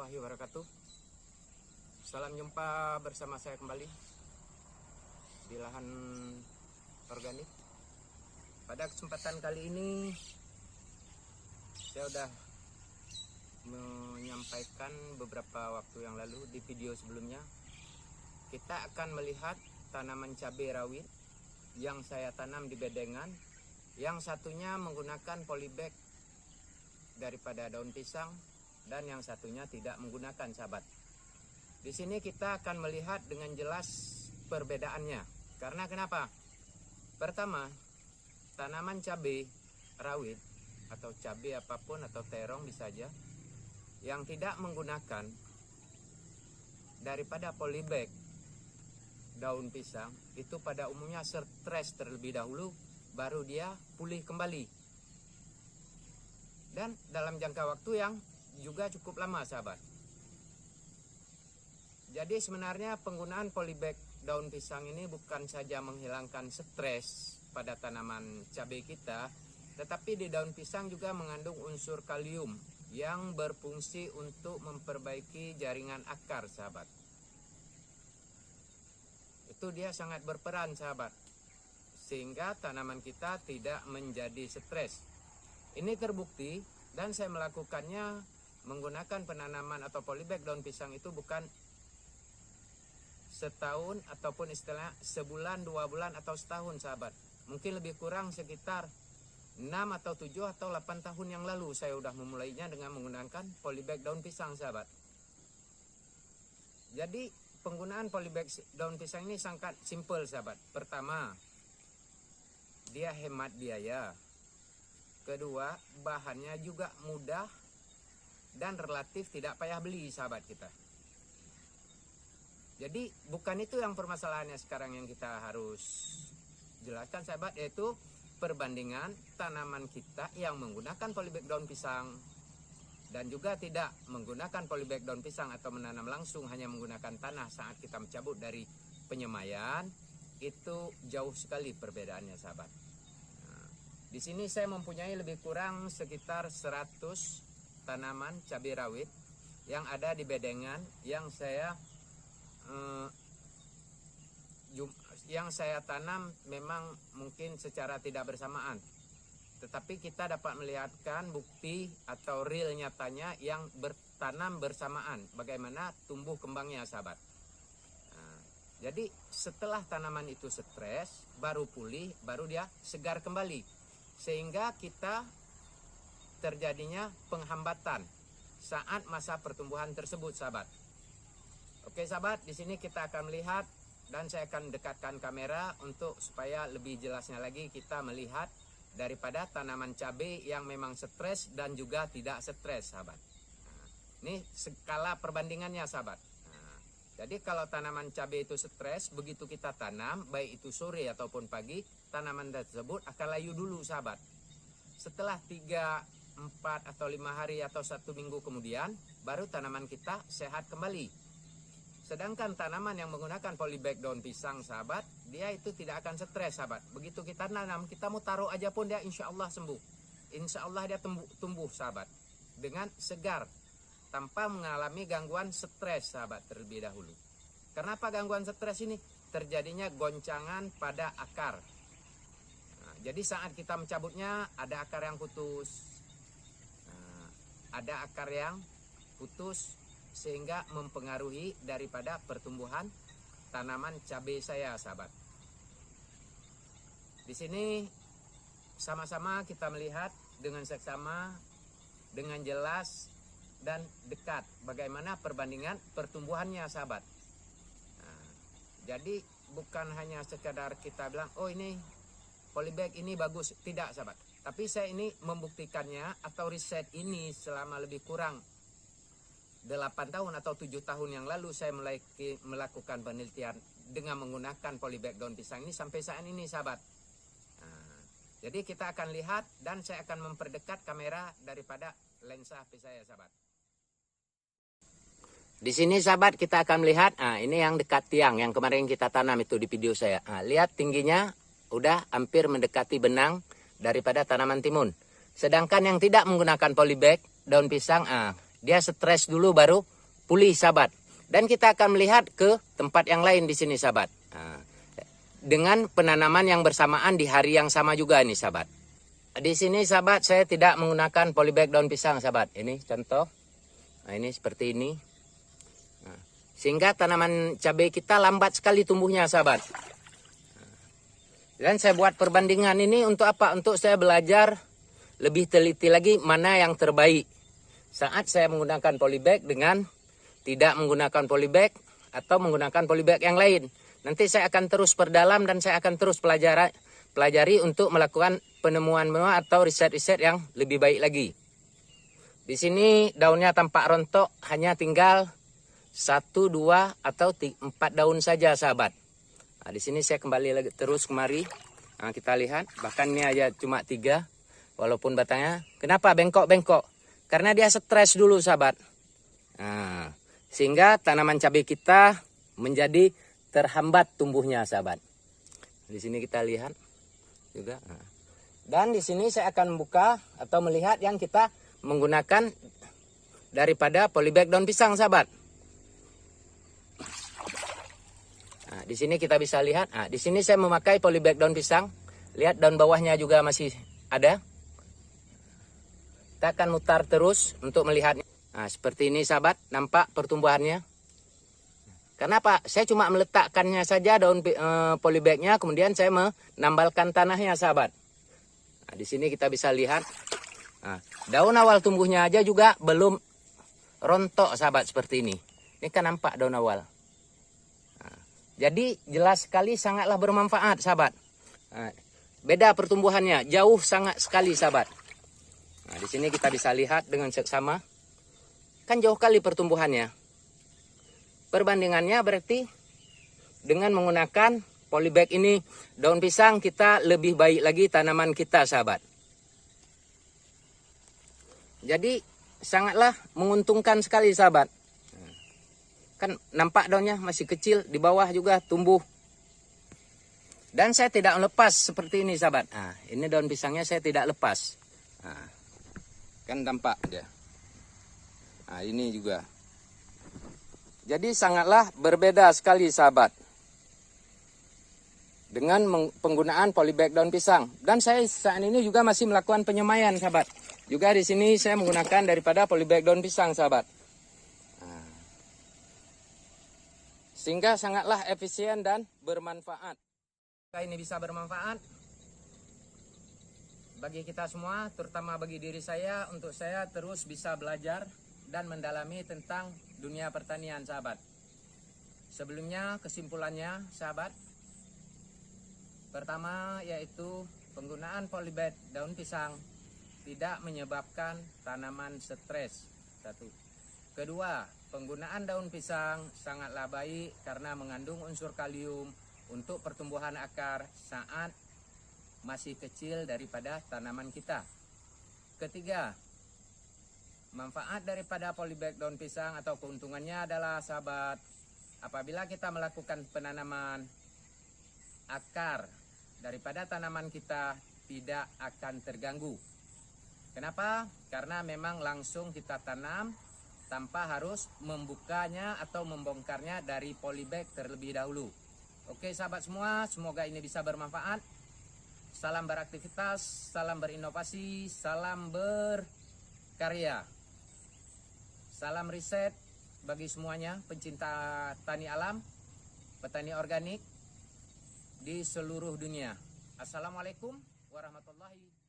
warahmatullahi wabarakatuh. Salam jumpa bersama saya kembali di lahan organik. Pada kesempatan kali ini saya sudah menyampaikan beberapa waktu yang lalu di video sebelumnya. Kita akan melihat tanaman cabai rawit yang saya tanam di bedengan. Yang satunya menggunakan polybag daripada daun pisang dan yang satunya tidak menggunakan, sahabat. Di sini kita akan melihat dengan jelas perbedaannya. Karena kenapa? Pertama, tanaman cabai rawit atau cabai apapun atau terong bisa saja yang tidak menggunakan daripada polybag daun pisang itu pada umumnya stres terlebih dahulu, baru dia pulih kembali. Dan dalam jangka waktu yang juga cukup lama, sahabat. Jadi sebenarnya penggunaan polybag daun pisang ini bukan saja menghilangkan stres pada tanaman cabai kita, tetapi di daun pisang juga mengandung unsur kalium yang berfungsi untuk memperbaiki jaringan akar, sahabat. Itu dia sangat berperan, sahabat, sehingga tanaman kita tidak menjadi stres. Ini terbukti dan saya melakukannya menggunakan penanaman atau polybag daun pisang itu bukan setahun ataupun istilahnya sebulan, 2 bulan atau setahun, sahabat. Mungkin lebih kurang sekitar 6 atau 7 atau 8 tahun yang lalu saya sudah memulainya dengan menggunakan polybag daun pisang, sahabat. Jadi penggunaan polybag daun pisang ini sangat simpel, sahabat. Pertama, dia hemat biaya. Kedua, bahannya juga mudah dan relatif tidak payah beli, sahabat kita. Jadi bukan itu yang permasalahannya sekarang yang kita harus jelaskan, sahabat, yaitu perbandingan tanaman kita yang menggunakan polybag daun pisang dan juga tidak menggunakan polybag daun pisang atau menanam langsung hanya menggunakan tanah saat kita mencabut dari penyemaian. Itu jauh sekali perbedaannya, sahabat. Nah, di sini saya mempunyai lebih kurang sekitar 100 tanaman cabai rawit yang ada di bedengan yang saya tanam memang mungkin secara tidak bersamaan, tetapi kita dapat melihatkan bukti atau real nyatanya yang bertanam bersamaan bagaimana tumbuh kembangnya, sahabat. Nah, jadi setelah tanaman itu stres, baru pulih, baru dia segar kembali, sehingga kita terjadinya penghambatan saat masa pertumbuhan tersebut, sahabat. Oke, sahabat, di sini kita akan melihat dan saya akan dekatkan kamera untuk supaya lebih jelasnya lagi kita melihat daripada tanaman cabai yang memang stres dan juga tidak stres, sahabat. Nah, ini skala perbandingannya, sahabat. Nah, jadi kalau tanaman cabai itu stres, begitu kita tanam, baik itu sore ataupun pagi, tanaman tersebut akan layu dulu, sahabat. Setelah 3, 4 atau 5 hari atau 1 minggu kemudian, baru tanaman kita sehat kembali. Sedangkan tanaman yang menggunakan polybag daun pisang, sahabat, dia itu tidak akan stres, sahabat. Begitu kita tanam, kita mau taruh aja pun dia insya Allah sembuh. Insya Allah dia tumbuh, sahabat, dengan segar, tanpa mengalami gangguan stres, sahabat, terlebih dahulu. Kenapa gangguan stres ini? Terjadinya goncangan pada akar. Nah, jadi saat kita mencabutnya, ada akar yang putus. Ada akar yang putus sehingga mempengaruhi daripada pertumbuhan tanaman cabai saya, sahabat. Di sini sama-sama kita melihat dengan seksama, dengan jelas dan dekat bagaimana perbandingan pertumbuhannya, sahabat. Nah, jadi bukan hanya sekedar kita bilang, oh ini polybag ini bagus, tidak, sahabat. Tapi saya ini membuktikannya atau riset ini selama lebih kurang 8 tahun atau 7 tahun yang lalu saya mulai melakukan penelitian dengan menggunakan polybag daun pisang ini sampai saat ini, sahabat. Nah, jadi kita akan lihat dan saya akan memperdekat kamera daripada lensa HP saya, sahabat. Di sini, sahabat, kita akan melihat, ini yang dekat tiang yang kemarin kita tanam itu di video saya. Lihat tingginya udah hampir mendekati benang daripada tanaman timun. Sedangkan yang tidak menggunakan polybag daun pisang, dia stres dulu baru pulih sahabat. Dan kita akan melihat ke tempat yang lain di sini sahabat. Dengan penanaman yang bersamaan di hari yang sama juga nih sahabat. Di sini sahabat saya tidak menggunakan polybag daun pisang sahabat. Ini contoh. Nah ini seperti ini. Nah, sehingga tanaman cabai kita lambat sekali tumbuhnya sahabat. Dan saya buat perbandingan ini untuk apa? Untuk saya belajar lebih teliti lagi mana yang terbaik. Saat saya menggunakan polybag dengan tidak menggunakan polybag atau menggunakan polybag yang lain. Nanti saya akan terus perdalam dan saya akan terus pelajari untuk melakukan penemuan-penemuan atau riset-riset yang lebih baik lagi. Di sini daunnya tampak rontok, hanya tinggal 1, 2 atau 4 daun saja sahabat. Nah, di sini saya kembali lagi terus kemari. Nah, kita lihat bahkan ini aja cuma 3 walaupun batangnya. Kenapa bengkok-bengkok? Karena dia stres dulu sahabat. Nah, sehingga tanaman cabai kita menjadi terhambat tumbuhnya sahabat. Di sini kita lihat juga. Dan di sini saya akan membuka atau melihat yang kita menggunakan daripada polybag daun pisang sahabat. Nah, di sini kita bisa lihat. Nah, di sini saya memakai polybag daun pisang. Lihat daun bawahnya juga masih ada. Kita akan mutar terus untuk melihatnya. Nah, seperti ini sahabat, nampak pertumbuhannya. Kenapa? Saya cuma meletakkannya saja daun polybagnya, kemudian saya menambalkan tanahnya sahabat. Nah, di sini kita bisa lihat. Nah, daun awal tumbuhnya aja juga belum rontok sahabat seperti ini. Ini kan nampak daun awal. Nah, jadi jelas sekali sangatlah bermanfaat sahabat. Nah, beda pertumbuhannya, jauh sangat sekali sahabat. Nah, di sini kita bisa lihat dengan seksama. Kan jauh kali pertumbuhannya. Perbandingannya berarti dengan menggunakan polybag ini daun pisang kita lebih baik lagi tanaman kita sahabat. Jadi sangatlah menguntungkan sekali sahabat. Kan nampak daunnya masih kecil, di bawah juga tumbuh. Dan saya tidak melepas seperti ini sahabat. Nah, ini daun pisangnya saya tidak lepas. Nah, kan tampak dia. Nah, ini juga. Jadi sangatlah berbeda sekali sahabat dengan penggunaan polybag daun pisang. Dan saya saat ini juga masih melakukan penyemaian sahabat. Juga di sini saya menggunakan daripada polybag daun pisang sahabat. Nah, sehingga sangatlah efisien dan bermanfaat. Ini bisa bermanfaat bagi kita semua, terutama bagi diri saya, untuk saya terus bisa belajar dan mendalami tentang dunia pertanian sahabat. Sebelumnya kesimpulannya sahabat, pertama yaitu penggunaan polybag daun pisang tidak menyebabkan tanaman stres. 1. Kedua, penggunaan daun pisang sangatlah baik karena mengandung unsur kalium untuk pertumbuhan akar saat masih kecil daripada tanaman kita. Ketiga, manfaat daripada polybag daun pisang atau keuntungannya adalah sahabat, apabila kita melakukan penanaman, akar daripada tanaman kita tidak akan terganggu. Kenapa? Karena memang langsung kita tanam tanpa harus membukanya atau membongkarnya dari polybag terlebih dahulu. Oke sahabat semua, semoga ini bisa bermanfaat. Salam beraktivitas, salam berinovasi, salam berkarya. Salam riset bagi semuanya pencinta tani alam, petani organik di seluruh dunia. Assalamualaikum warahmatullahi wabarakatuh.